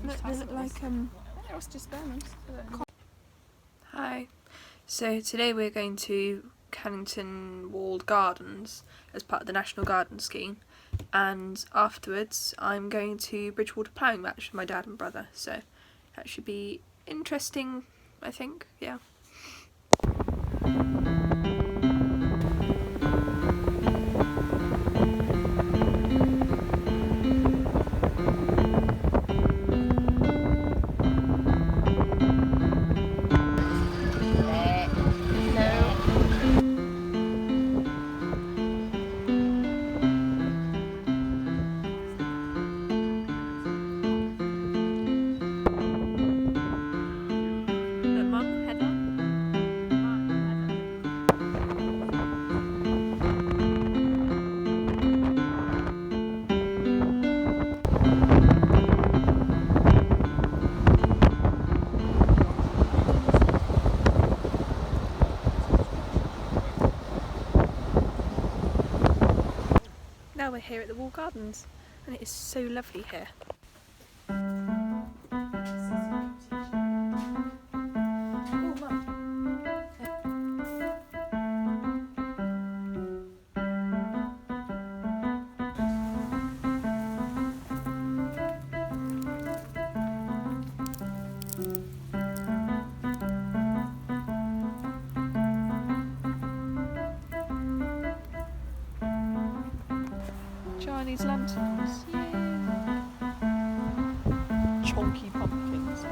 Look, they look like Hi. So today we're going to Cannington Gardens as part of the National Garden Scheme, and afterwards I'm going to Bridgewater ploughing match with my dad and brother, so that should be interesting, I think, yeah. Now we're here at the Wall Gardens, and it is so lovely here. Chinese lanterns. Yay. Chonky pumpkins.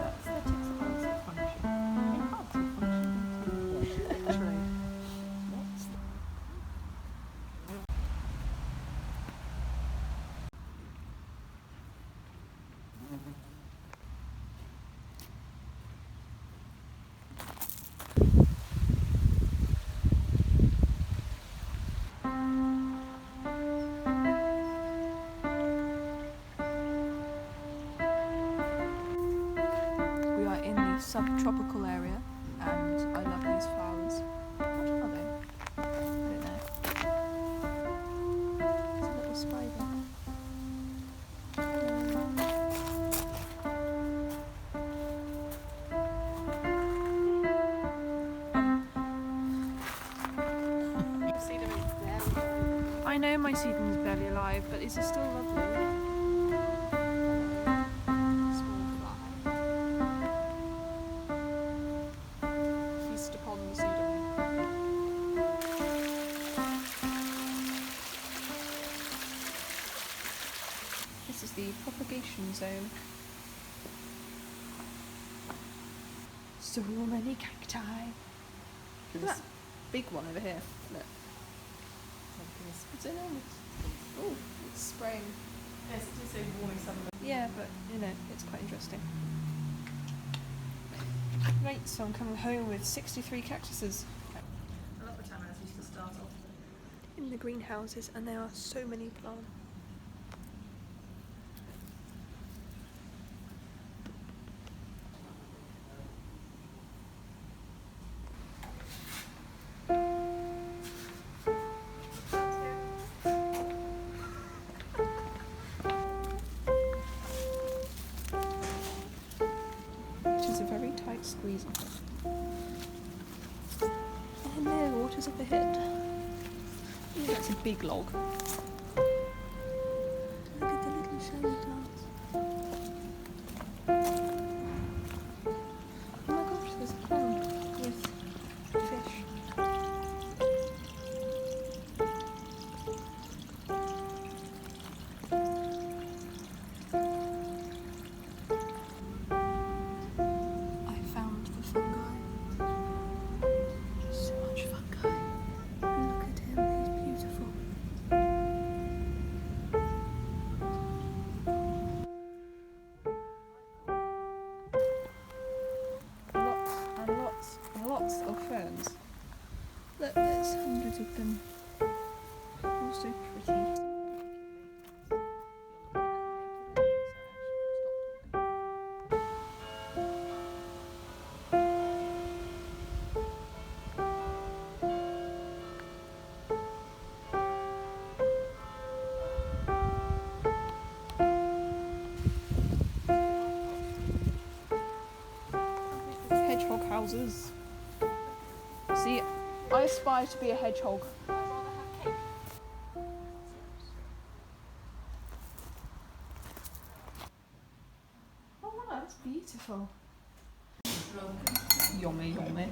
Subtropical area, and I love these flowers. What are they? I don't know. It's a little spider. I know my sedum is barely alive, but these are still lovely. This is the propagation zone. So many cacti. Look at that big one over here. Look. It's enormous. Oh, it's spraying. Yes, it is so warming some of them. Yeah, but you know, it's quite interesting. Right, so I'm coming home with 63 cactuses. A lot of the time I used to start off in the greenhouses, and there are so many plants. Squeeze of it. And there, waters of the head. Ooh, that's a big log. Look at the little shiny plants. Oh my gosh, there's a pond with fish. Lots of ferns. Look, there's hundreds of them. All so pretty. Wowzers. See, I aspire to be a hedgehog. Oh wow, that's beautiful. Yummy, yummy.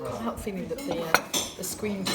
I have a feeling that the screen.